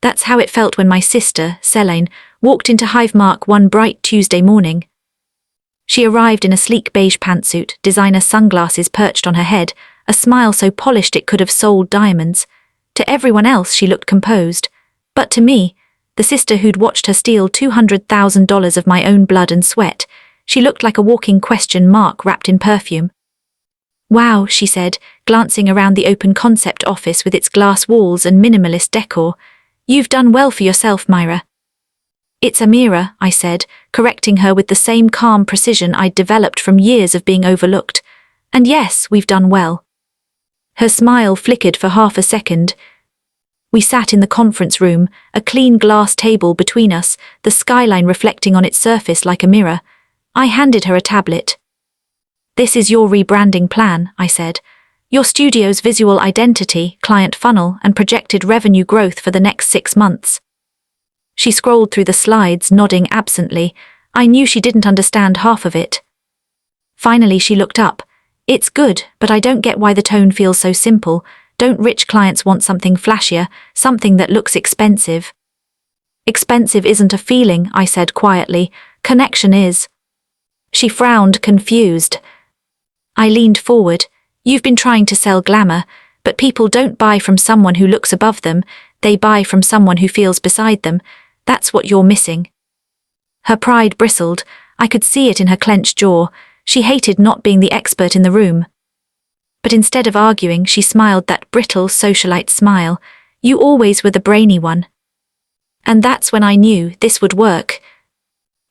That's how it felt when my sister, Solen, walked into Hivemark one bright Tuesday morning. She arrived in a sleek beige pantsuit, designer sunglasses perched on her head, a smile so polished it could have sold diamonds. To everyone else she looked composed, but to me, the sister who'd watched her steal $200,000 of my own blood and sweat, she looked like a walking question mark wrapped in perfume. "Wow," she said, glancing around the open concept office with its glass walls and minimalist decor. "You've done well for yourself, Myra." "It's Amira," I said, correcting her with the same calm precision I'd developed from years of being overlooked. "And yes, we've done well." Her smile flickered for half a second. We sat in the conference room, a clean glass table between us, the skyline reflecting on its surface like a mirror. I handed her a tablet. "This is your rebranding plan," I said. "Your studio's visual identity, client funnel, and projected revenue growth for the next 6 months." She scrolled through the slides, nodding absently. I knew she didn't understand half of it. Finally she looked up. "It's good, but I don't get why the tone feels so simple. Don't rich clients want something flashier, something that looks expensive?" "Expensive isn't a feeling," I said quietly. "Connection is." She frowned, confused. I leaned forward. "You've been trying to sell glamour, but people don't buy from someone who looks above them, they buy from someone who feels beside them. That's what you're missing." Her pride bristled. I could see it in her clenched jaw. She hated not being the expert in the room. But instead of arguing, she smiled that brittle socialite smile. "You always were the brainy one." And that's when I knew this would work.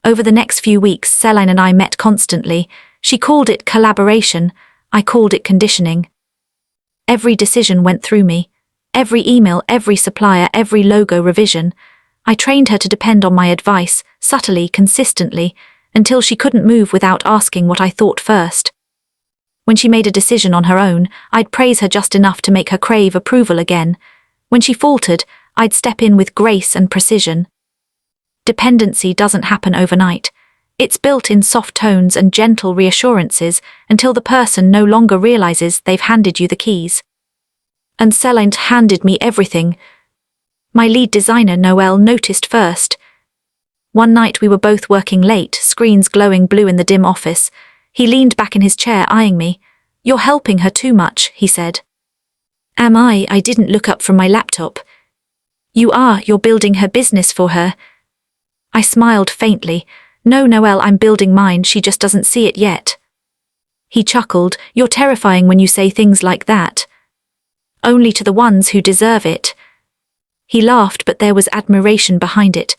Over the next few weeks, Solen and I met constantly. She called it collaboration. I called it conditioning. Every decision went through me. Every email, every supplier, every logo revision. I trained her to depend on my advice, subtly, consistently, until she couldn't move without asking what I thought first. When she made a decision on her own, I'd praise her just enough to make her crave approval again. When she faltered, I'd step in with grace and precision. Dependency doesn't happen overnight. It's built in soft tones and gentle reassurances until the person no longer realizes they've handed you the keys. And Solen handed me everything. My lead designer, Noel, noticed first. One night we were both working late, screens glowing blue in the dim office. He leaned back in his chair, eyeing me. "You're helping her too much," he said. "Am I?" I didn't look up from my laptop. "You are, you're building her business for her." I smiled faintly. "No, Noel, I'm building mine, she just doesn't see it yet." He chuckled. "You're terrifying when you say things like that." "Only to the ones who deserve it." He laughed, but there was admiration behind it.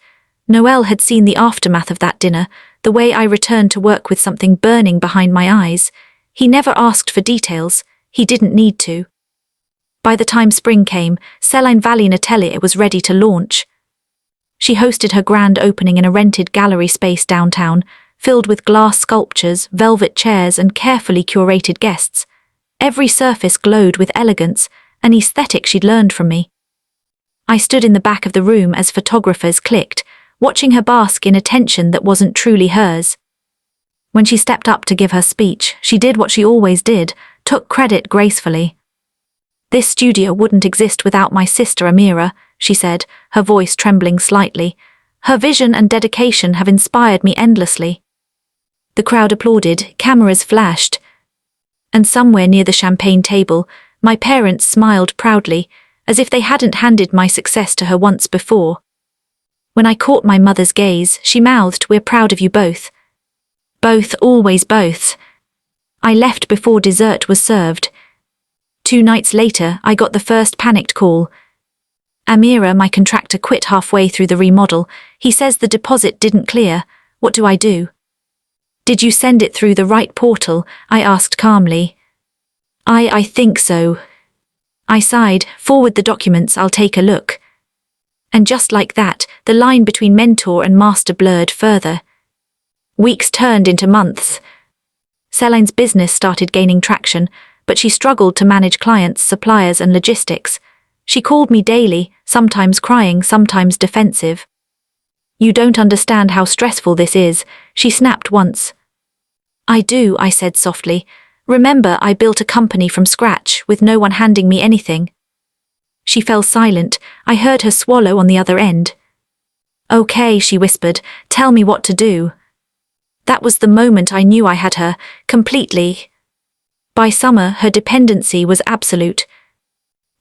Noel had seen the aftermath of that dinner, the way I returned to work with something burning behind my eyes. He never asked for details. He didn't need to. By the time spring came, Solen Valley Natelli was ready to launch. She hosted her grand opening in a rented gallery space downtown, filled with glass sculptures, velvet chairs, and carefully curated guests. Every surface glowed with elegance, an aesthetic she'd learned from me. I stood in the back of the room as photographers clicked, watching her bask in attention that wasn't truly hers. When she stepped up to give her speech, she did what she always did, took credit gracefully. "This studio wouldn't exist without my sister Amira," she said, her voice trembling slightly. "Her vision and dedication have inspired me endlessly." The crowd applauded, cameras flashed. And somewhere near the champagne table, my parents smiled proudly, as if they hadn't handed my success to her once before. When I caught my mother's gaze, she mouthed, "We're proud of you both." Both, always both. I left before dessert was served. 2 nights later, I got the first panicked call. "Amira, my contractor quit halfway through the remodel. He says the deposit didn't clear. What do I do?" "Did you send it through the right portal?" I asked calmly. I think so." I sighed. "Forward the documents, I'll take a look." And just like that, the line between mentor and master blurred further. Weeks turned into months. Solen's business started gaining traction, but she struggled to manage clients, suppliers, and logistics. She called me daily, sometimes crying, sometimes defensive. "You don't understand how stressful this is," she snapped once. "I do," I said softly. "Remember, I built a company from scratch, with no one handing me anything." She fell silent. I heard her swallow on the other end. "Okay," she whispered, "tell me what to do." That was the moment I knew I had her, completely. By summer, her dependency was absolute.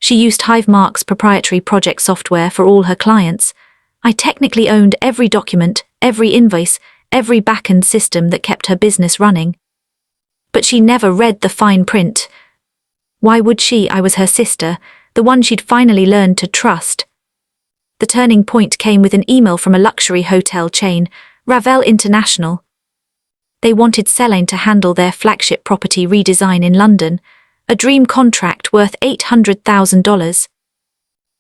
She used Hivemark's proprietary project software for all her clients. I technically owned every document, every invoice, every back-end system that kept her business running. But she never read the fine print. Why would she? I was her sister, the one she'd finally learned to trust. The turning point came with an email from a luxury hotel chain, Ravel International. They wanted Solen to handle their flagship property redesign in London, a dream contract worth $800,000.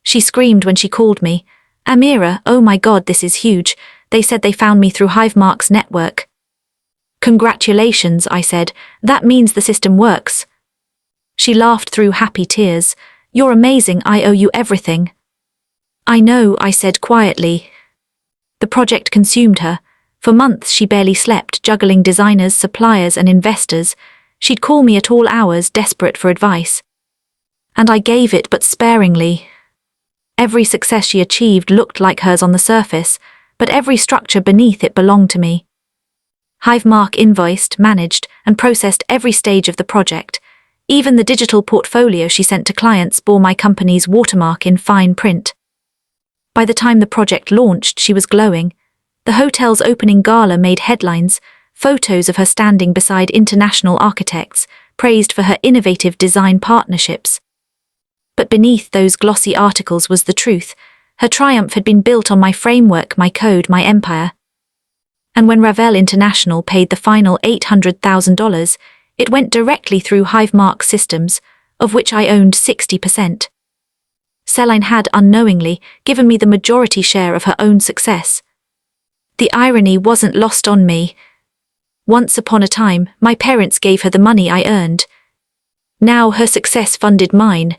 She screamed when she called me, "Amira, oh my God, this is huge. They said they found me through Hivemark's network." "Congratulations," I said. "That means the system works." She laughed through happy tears. "You're amazing, I owe you everything." "I know," I said quietly. The project consumed her. For months she barely slept, juggling designers, suppliers and investors. She'd call me at all hours, desperate for advice. And I gave it, but sparingly. Every success she achieved looked like hers on the surface, but every structure beneath it belonged to me. Hivemark invoiced, managed, and processed every stage of the project. Even the digital portfolio she sent to clients bore my company's watermark in fine print. By the time the project launched, she was glowing. The hotel's opening gala made headlines, photos of her standing beside international architects, praised for her innovative design partnerships. But beneath those glossy articles was the truth. Her triumph had been built on my framework, my code, my empire. And when Ravel International paid the final $800,000, it went directly through Hivemark systems, of which I owned 60%. Solen had, unknowingly, given me the majority share of her own success. The irony wasn't lost on me. Once upon a time, my parents gave her the money I earned. Now her success funded mine.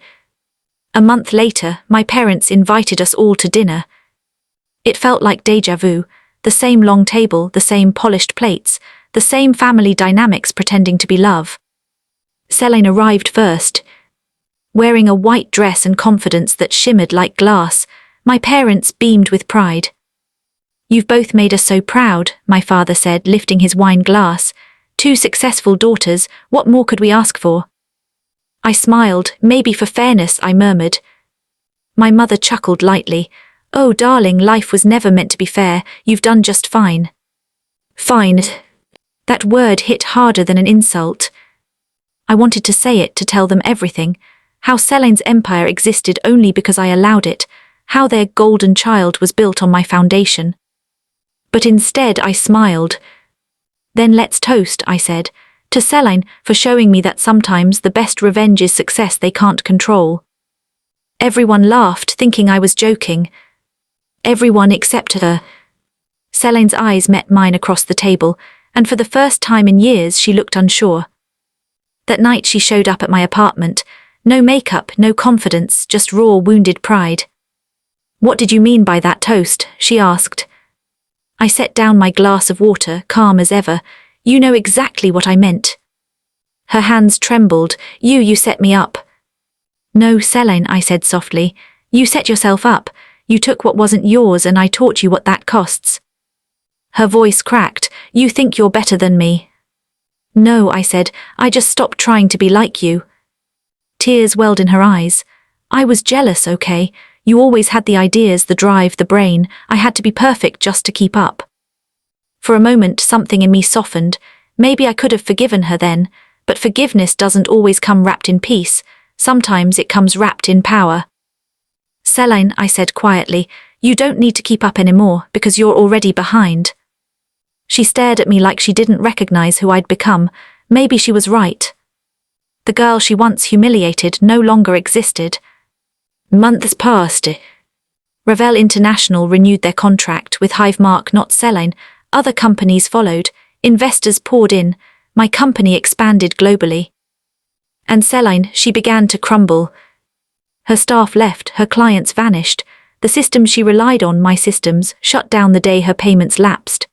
A month later, my parents invited us all to dinner. It felt like déjà vu, the same long table, the same polished plates, the same family dynamics pretending to be love. Solen arrived first. Wearing a white dress and confidence that shimmered like glass, my parents beamed with pride. "You've both made us so proud," my father said, lifting his wine glass. "Two successful daughters, what more could we ask for?" I smiled. "Maybe for fairness," I murmured. My mother chuckled lightly. "Oh, darling, life was never meant to be fair. You've done just fine." Fine. That word hit harder than an insult. I wanted to say it, to tell them everything. How Solen's empire existed only because I allowed it. How their golden child was built on my foundation. But instead I smiled. "Then let's toast," I said, "to Solen for showing me that sometimes the best revenge is success they can't control." Everyone laughed, thinking I was joking. Everyone except her. Solen's eyes met mine across the table, and for the first time in years she looked unsure. That night she showed up at my apartment. No makeup, no confidence, just raw, wounded pride. "What did you mean by that toast?" she asked. I set down my glass of water, calm as ever. "You know exactly what I meant." Her hands trembled. You set me up." "No, Solen," I said softly. "You set yourself up. You took what wasn't yours and I taught you what that costs." Her voice cracked. "You think you're better than me." "No," I said. "I just stopped trying to be like you." Tears welled in her eyes. "I was jealous, okay? You always had the ideas, the drive, the brain. I had to be perfect just to keep up." For a moment, something in me softened. Maybe I could have forgiven her then, but forgiveness doesn't always come wrapped in peace. Sometimes it comes wrapped in power. "Solen," I said quietly, "you don't need to keep up anymore because you're already behind." She stared at me like she didn't recognize who I'd become. Maybe she was right. The girl she once humiliated no longer existed. Months passed. Ravel International renewed their contract with Hivemark, not Solen. Other companies followed. Investors poured in. My company expanded globally. And Solen, she began to crumble. Her staff left, her clients vanished. The systems she relied on, my systems, shut down the day her payments lapsed.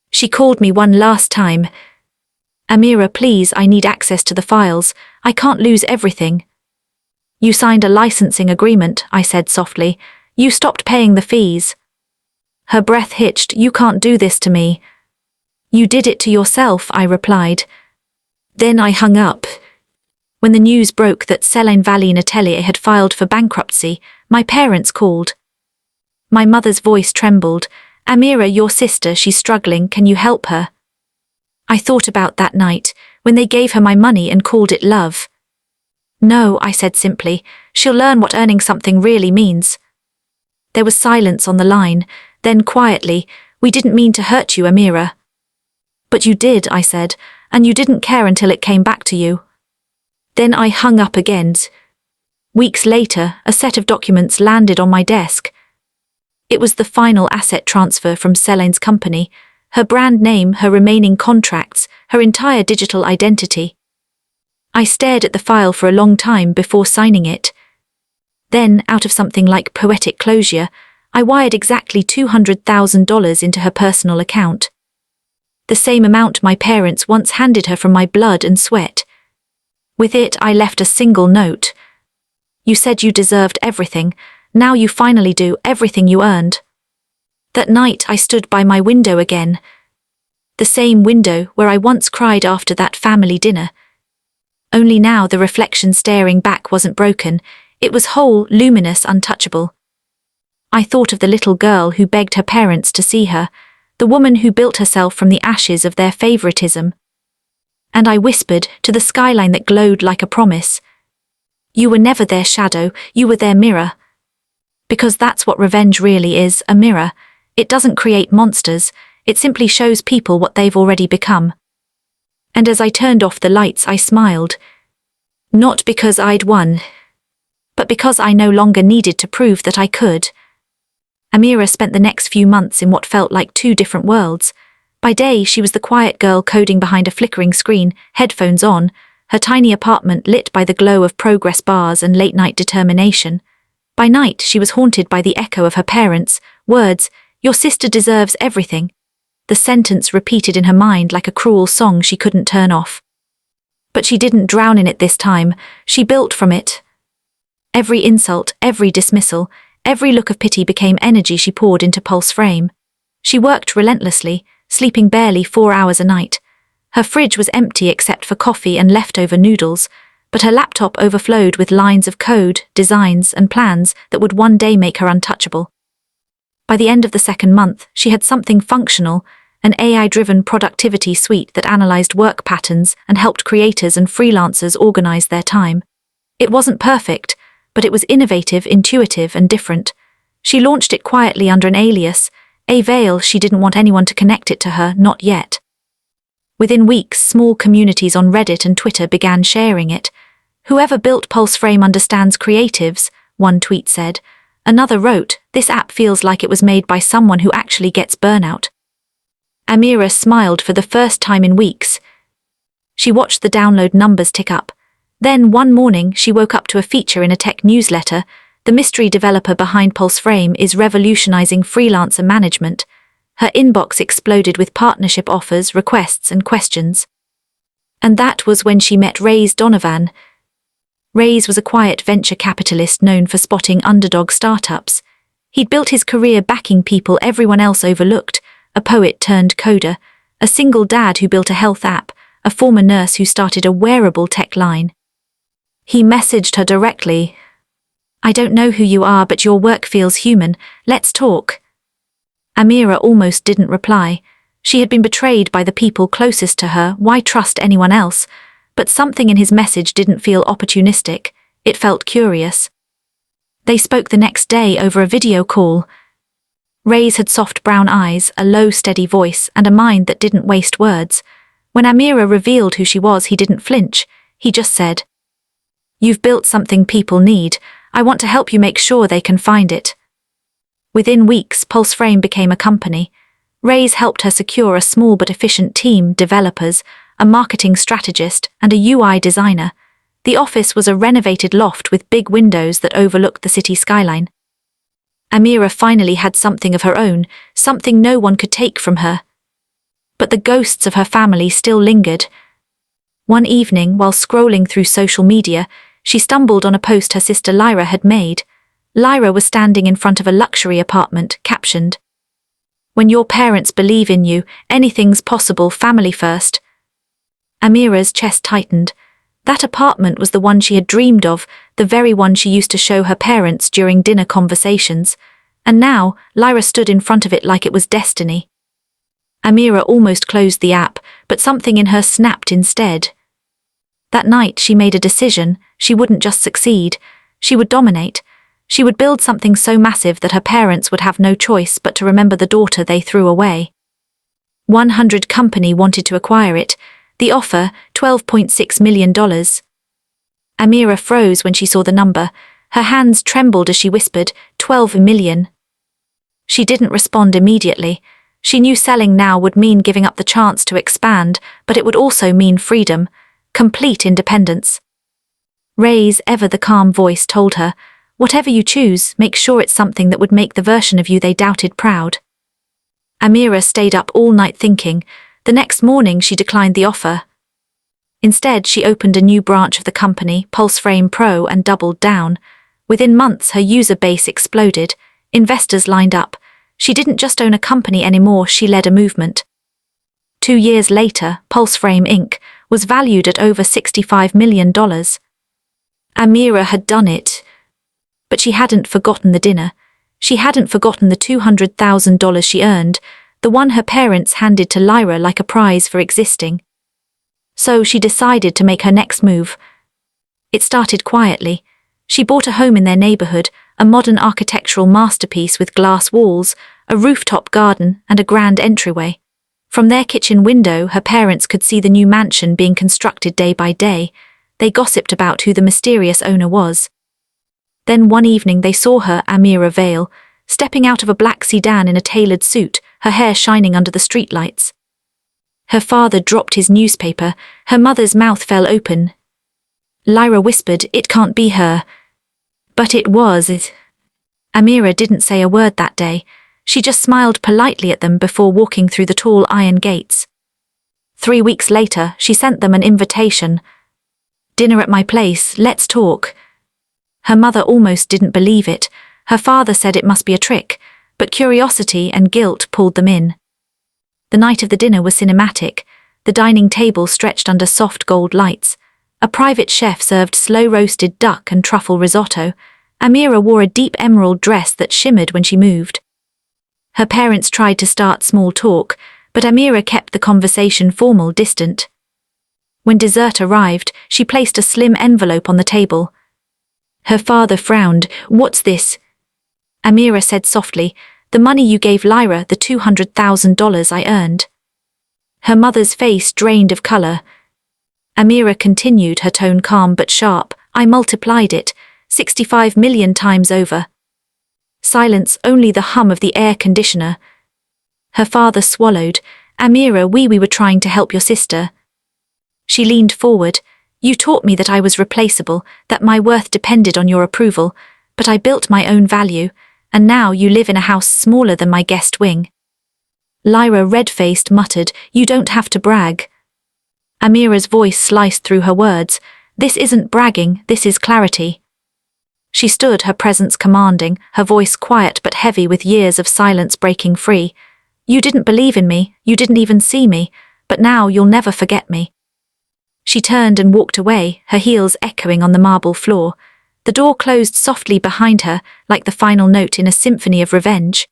She called me one last time. "Amira, please, I need access to the files. I can't lose everything." You signed a licensing agreement, I said softly. You stopped paying the fees. Her breath hitched. You can't do this to me. You did it to yourself, I replied. Then I hung up. When the news broke that Selene Valline Atelier had filed for bankruptcy, my parents called. My mother's voice trembled. Amira, your sister, she's struggling, can you help her? I thought about that night, when they gave her my money and called it love. No, I said simply, she'll learn what earning something really means. There was silence on the line, then quietly, we didn't mean to hurt you, Amira. But you did, I said, and you didn't care until it came back to you. Then I hung up again. Weeks later, a set of documents landed on my desk. It was the final asset transfer from Selene's company, her brand name, her remaining contracts, her entire digital identity. I stared at the file for a long time before signing it. Then, out of something like poetic closure, I wired exactly $200,000 into her personal account. The same amount my parents once handed her from my blood and sweat. With it, I left a single note. You said you deserved everything. Now you finally do everything you earned. That night I stood by my window again. The same window where I once cried after that family dinner. Only now the reflection staring back wasn't broken. It was whole, luminous, untouchable. I thought of the little girl who begged her parents to see her, the woman who built herself from the ashes of their favoritism. And I whispered to the skyline that glowed like a promise. You were never their shadow, you were their mirror. Because that's what revenge really is, a mirror. It doesn't create monsters, it simply shows people what they've already become. And as I turned off the lights, I smiled. Not because I'd won, but because I no longer needed to prove that I could. Amira spent the next few months in what felt like two different worlds. By day, she was the quiet girl coding behind a flickering screen, headphones on, her tiny apartment lit by the glow of progress bars and late-night determination. By night, she was haunted by the echo of her parents' words, "Your sister deserves everything." The sentence repeated in her mind like a cruel song she couldn't turn off. But she didn't drown in it this time, she built from it. Every insult, every dismissal, every look of pity became energy she poured into Pulse Frame. She worked relentlessly, sleeping barely 4 hours a night. Her fridge was empty except for coffee and leftover noodles, but her laptop overflowed with lines of code, designs, and plans that would one day make her untouchable. By the end of the second month, she had something functional, an AI-driven productivity suite that analyzed work patterns and helped creators and freelancers organize their time. It wasn't perfect, but it was innovative, intuitive, and different. She launched it quietly under an alias, a veil. She didn't want anyone to connect it to her, not yet. Within weeks, small communities on Reddit and Twitter began sharing it. "Whoever built Pulse Frame understands creatives," one tweet said. Another wrote, "This app feels like it was made by someone who actually gets burnout." Amira smiled for the first time in weeks. She watched the download numbers tick up. Then one morning, she woke up to a feature in a tech newsletter. The mystery developer behind Pulse Frame is revolutionizing freelancer management. Her inbox exploded with partnership offers, requests, and questions. And that was when she met Reyes Donovan. Reyes was a quiet venture capitalist known for spotting underdog startups. He'd built his career backing people everyone else overlooked, a poet turned coder, a single dad who built a health app, a former nurse who started a wearable tech line. He messaged her directly. "I don't know who you are, but your work feels human. Let's talk." Amira almost didn't reply. She had been betrayed by the people closest to her. Why trust anyone else? But something in his message didn't feel opportunistic. It felt curious. They spoke the next day over a video call. Reyes had soft brown eyes, a low, steady voice, and a mind that didn't waste words. When Amira revealed who she was, he didn't flinch. He just said, "You've built something people need. I want to help you make sure they can find it." Within weeks, Pulse Frame became a company. Reyes helped her secure a small but efficient team, developers, a marketing strategist, and a UI designer. The office was a renovated loft with big windows that overlooked the city skyline. Amira finally had something of her own, something no one could take from her. But the ghosts of her family still lingered. One evening, while scrolling through social media, She stumbled on a post her sister Lyra had made. Lyra was standing in front of a luxury apartment, captioned, "When your parents believe in you, anything's possible, family first." Amira's chest tightened. That apartment was the one she had dreamed of, the very one she used to show her parents during dinner conversations. And now, Lyra stood in front of it like it was destiny. Amira almost closed the app, but something in her snapped instead. That night she made a decision. She wouldn't just succeed, she would dominate. She would build something so massive that her parents would have no choice but to remember the daughter they threw away. 100 Company wanted to acquire it. The offer, $12.6 million. Amira froze when she saw the number. Her hands trembled as she whispered, 12 million. She didn't respond immediately. She knew selling now would mean giving up the chance to expand, but it would also mean freedom, complete independence. Ray's ever the calm voice told her, "Whatever you choose, make sure it's something that would make the version of you they doubted proud." Amira stayed up all night thinking. The next morning she declined the offer. Instead, she opened a new branch of the company, PulseFrame Pro, and doubled down. Within months, her user base exploded. Investors lined up. She didn't just own a company anymore, she led a movement. 2 years later, PulseFrame Inc. was valued at over $65 million. Amira had done it. But she hadn't forgotten the dinner. She hadn't forgotten the $200,000 she earned, the one her parents handed to Lyra like a prize for existing. So she decided to make her next move. It started quietly. She bought a home in their neighborhood, a modern architectural masterpiece with glass walls, a rooftop garden, and a grand entryway. From their kitchen window, her parents could see the new mansion being constructed day by day. They gossiped about who the mysterious owner was. Then one evening they saw her, Amira Vale, stepping out of a black sedan in a tailored suit, her hair shining under the streetlights. Her father dropped his newspaper. Her mother's mouth fell open. Lyra whispered, "It can't be her." But it was. Amira didn't say a word that day. She just smiled politely at them before walking through the tall iron gates. 3 weeks later, she sent them an invitation. "Dinner at my place, let's talk." Her mother almost didn't believe it. Her father said it must be a trick, but curiosity and guilt pulled them in. The night of the dinner was cinematic. The dining table stretched under soft gold lights. A private chef served slow-roasted duck and truffle risotto. Amira wore a deep emerald dress that shimmered when she moved. Her parents tried to start small talk, but Amira kept the conversation formal, distant. When dessert arrived, she placed a slim envelope on the table. Her father frowned. "What's this?" Amira said softly, "The money you gave Lyra, the $200,000 I earned." Her mother's face drained of color. Amira continued, her tone calm but sharp. "I multiplied it, 65 million times over." Silence, only the hum of the air conditioner. Her father swallowed. "Amira, we were trying to help your sister." She leaned forward. "You taught me that I was replaceable, that my worth depended on your approval, but I built my own value, and now you live in a house smaller than my guest wing." Lyra, red-faced, muttered, "You don't have to brag." Amira's voice sliced through her words. "This isn't bragging, this is clarity." She stood, her presence commanding, her voice quiet but heavy with years of silence breaking free. "You didn't believe in me, you didn't even see me, but now you'll never forget me." She turned and walked away, her heels echoing on the marble floor. The door closed softly behind her, like the final note in a symphony of revenge.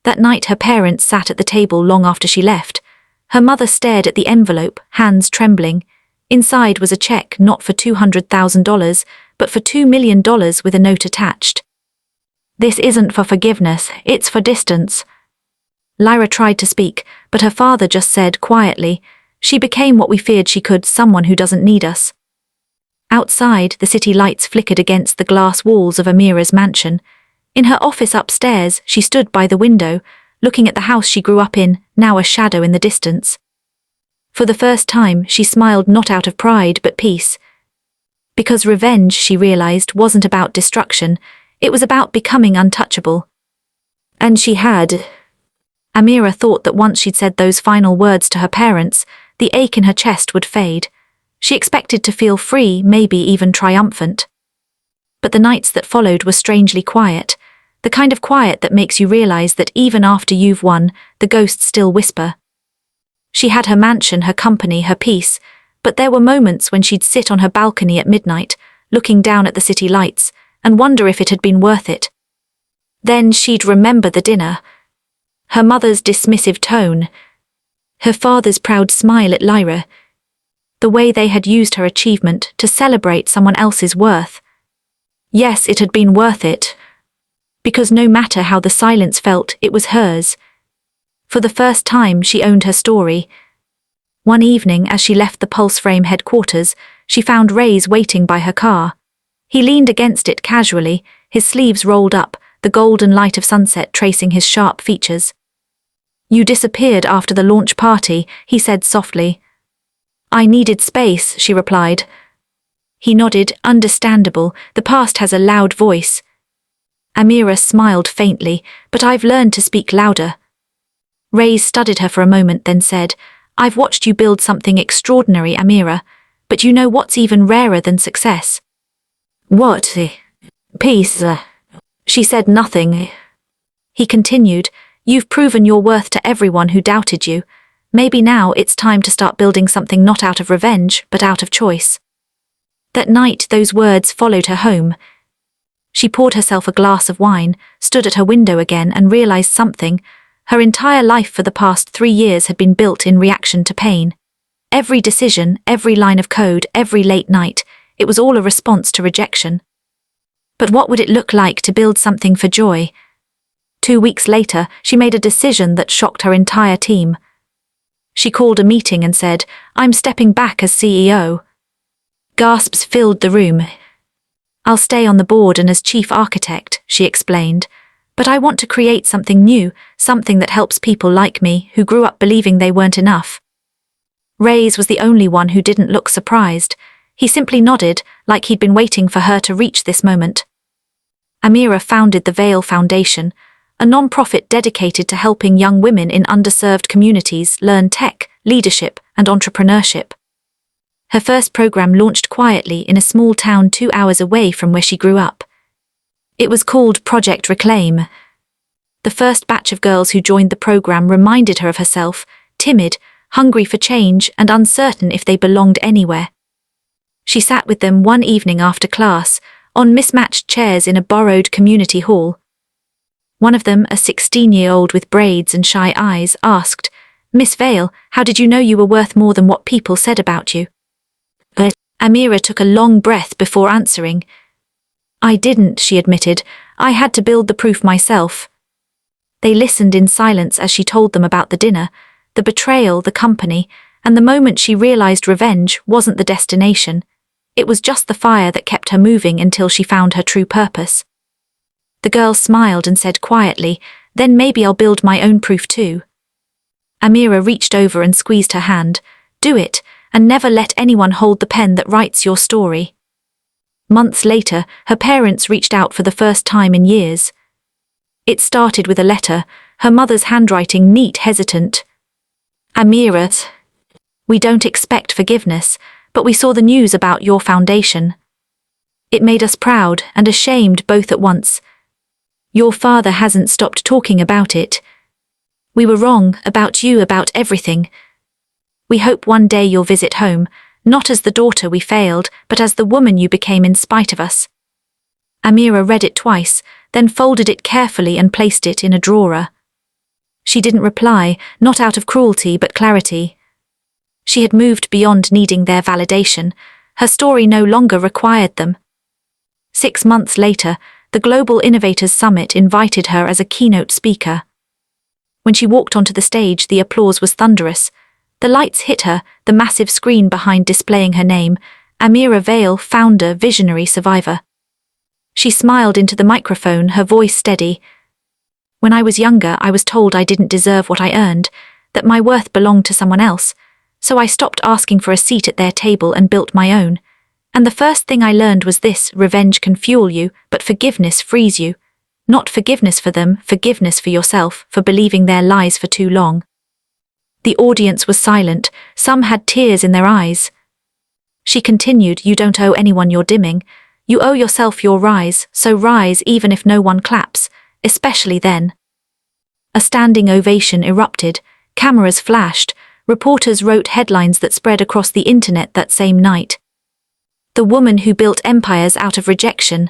That night her parents sat at the table long after she left. Her mother stared at the envelope, hands trembling. Inside was a check not for $200,000, but for $2 million with a note attached. "This isn't for forgiveness, it's for distance." Lyra tried to speak, but her father just said quietly, "She became what we feared she could, someone who doesn't need us." Outside, the city lights flickered against the glass walls of Amira's mansion. In her office upstairs, she stood by the window, looking at the house she grew up in, now a shadow in the distance. For the first time, she smiled not out of pride but peace. Because revenge, she realized, wasn't about destruction, it was about becoming untouchable. And she had. Amira thought that once she'd said those final words to her parents, the ache in her chest would fade. She expected to feel free, maybe even triumphant. But the nights that followed were strangely quiet, the kind of quiet that makes you realize that even after you've won, the ghosts still whisper. She had her mansion, her company, her peace, but there were moments when she'd sit on her balcony at midnight, looking down at the city lights, and wonder if it had been worth it. Then she'd remember the dinner, her mother's dismissive tone, her father's proud smile at Lyra, the way they had used her achievement to celebrate someone else's worth. Yes, it had been worth it, because no matter how the silence felt, it was hers. For the first time, she owned her story. One evening, as she left the Pulse Frame headquarters, she found Reyes waiting by her car. He leaned against it casually, his sleeves rolled up, the golden light of sunset tracing his sharp features. "You disappeared after the launch party," he said softly. "I needed space," she replied. He nodded, understandable, the past has a loud voice. Amira smiled faintly, "But I've learned to speak louder." Reyes studied her for a moment, then said, "I've watched you build something extraordinary, Amira, but you know what's even rarer than success?" "What? Peace?" She said nothing. He continued, "You've proven your worth to everyone who doubted you. Maybe now it's time to start building something not out of revenge, but out of choice." That night, those words followed her home. She poured herself a glass of wine, stood at her window again, and realized something. Her entire life for the past 3 years had been built in reaction to pain. Every decision, every line of code, every late night, it was all a response to rejection. But what would it look like to build something for joy? 2 weeks later, she made a decision that shocked her entire team. She called a meeting and said, "I'm stepping back as CEO." Gasps filled the room. "I'll stay on the board and as chief architect," she explained, "but I want to create something new, something that helps people like me who grew up believing they weren't enough." Reyes was the only one who didn't look surprised. He simply nodded, like he'd been waiting for her to reach this moment. Amira founded the Veil Foundation, a non-profit dedicated to helping young women in underserved communities learn tech, leadership, and entrepreneurship. Her first program launched quietly in a small town 2 hours away from where she grew up. It was called Project Reclaim. The first batch of girls who joined the program reminded her of herself, timid, hungry for change, and uncertain if they belonged anywhere. She sat with them one evening after class, on mismatched chairs in a borrowed community hall. One of them, a 16-year-old with braids and shy eyes, asked, "Miss Vale, how did you know you were worth more than what people said about you?" Amira took a long breath before answering. "I didn't," she admitted. "I had to build the proof myself." They listened in silence as she told them about the dinner, the betrayal, the company, and the moment she realized revenge wasn't the destination. It was just the fire that kept her moving until she found her true purpose. The girl smiled and said quietly, "Then maybe I'll build my own proof too." Amira reached over and squeezed her hand. "Do it, and never let anyone hold the pen that writes your story." Months later, her parents reached out for the first time in years. It started with a letter, her mother's handwriting neat, hesitant. "Amira, we don't expect forgiveness, but we saw the news about your foundation. It made us proud and ashamed both at once. Your father hasn't stopped talking about it. We were wrong about you, about everything. We hope one day you'll visit home, not as the daughter we failed, but as the woman you became in spite of us." Amira read it twice, then folded it carefully and placed it in a drawer. She didn't reply, not out of cruelty but clarity. She had moved beyond needing their validation. Her story no longer required them. 6 months later, the Global Innovators Summit invited her as a keynote speaker. When she walked onto the stage, the applause was thunderous. The lights hit her, the massive screen behind displaying her name, Amira Vale, founder, visionary, survivor. She smiled into the microphone, her voice steady. "When I was younger, I was told I didn't deserve what I earned, that my worth belonged to someone else, so I stopped asking for a seat at their table and built my own. And the first thing I learned was this: revenge can fuel you, but forgiveness frees you. Not forgiveness for them, forgiveness for yourself, for believing their lies for too long." The audience was silent, some had tears in their eyes. She continued, you don't owe anyone your dimming. You owe yourself your rise, so rise even if no one claps, especially then. A standing ovation erupted, cameras flashed, reporters wrote headlines that spread across the internet that same night. The woman who built empires out of rejection.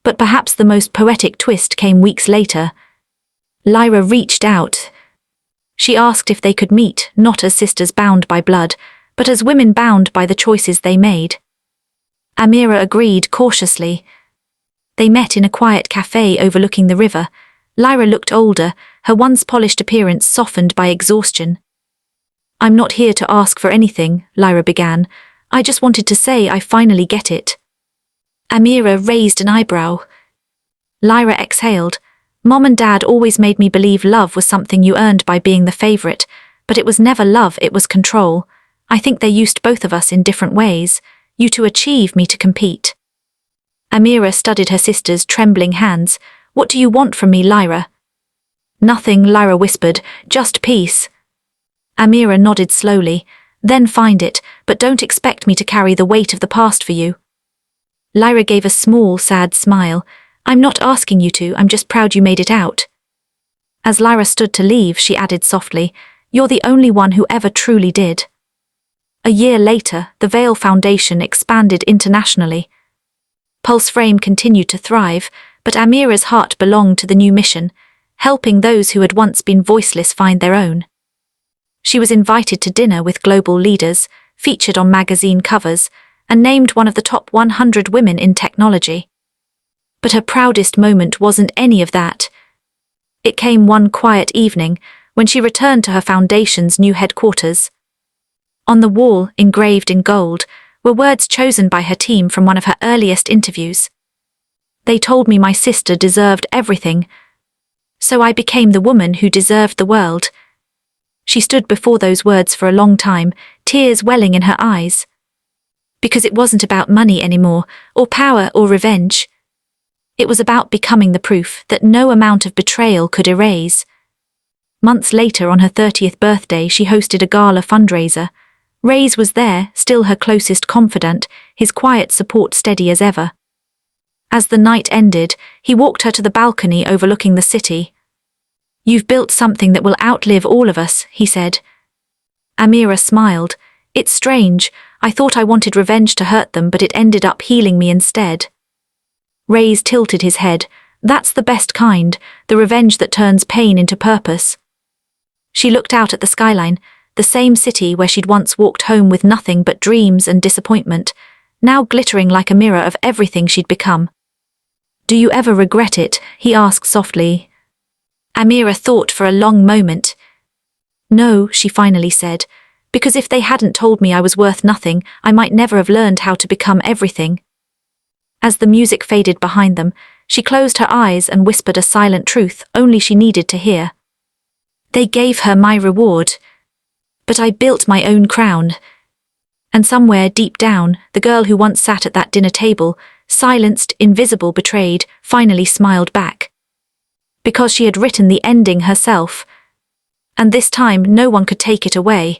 But perhaps the most poetic twist came weeks later. Lyra reached out. She asked if they could meet, not as sisters bound by blood, but as women bound by the choices they made. Amira agreed cautiously. They met in a quiet cafe overlooking the river. Lyra looked older, her once polished appearance softened by exhaustion. I'm not here to ask for anything, Lyra began. I just wanted to say I finally get it. Amira raised an eyebrow. Lyra exhaled. Mom and Dad always made me believe love was something you earned by being the favorite, but it was never love, it was control. I think they used both of us in different ways, you to achieve, me to compete. Amira studied her sister's trembling hands. What do you want from me, Lyra? Nothing, Lyra whispered, just peace. Amira nodded slowly. Then find it, but don't expect me to carry the weight of the past for you. Lyra gave a small, sad smile. I'm not asking you to, I'm just proud you made it out. As Lyra stood to leave, she added softly, you're the only one who ever truly did. A year later, the Veil Foundation expanded internationally. Pulse Frame continued to thrive, but Amira's heart belonged to the new mission, helping those who had once been voiceless find their own. She was invited to dinner with global leaders, featured on magazine covers, and named one of the top 100 women in technology. But her proudest moment wasn't any of that. It came one quiet evening, when she returned to her foundation's new headquarters. On the wall, engraved in gold, were words chosen by her team from one of her earliest interviews. They told me my sister deserved everything, so I became the woman who deserved the world. She stood before those words for a long time, tears welling in her eyes. Because it wasn't about money anymore, or power or revenge. It was about becoming the proof that no amount of betrayal could erase. Months later, on her 30th birthday, she hosted a gala fundraiser. Reyes was there, still her closest confidant, his quiet support steady as ever. As the night ended, he walked her to the balcony overlooking the city. You've built something that will outlive all of us, he said. Amira smiled. It's strange, I thought I wanted revenge to hurt them, but it ended up healing me instead. Reyes tilted his head. That's the best kind, the revenge that turns pain into purpose. She looked out at the skyline, the same city where she'd once walked home with nothing but dreams and disappointment, now glittering like a mirror of everything she'd become. Do you ever regret it? He asked softly. Amira thought for a long moment. No, she finally said, because if they hadn't told me I was worth nothing, I might never have learned how to become everything. As the music faded behind them, she closed her eyes and whispered a silent truth only she needed to hear. They gave her my reward, but I built my own crown. And somewhere deep down, the girl who once sat at that dinner table, silenced, invisible, betrayed, finally smiled back. Because she had written the ending herself. And this time no one could take it away.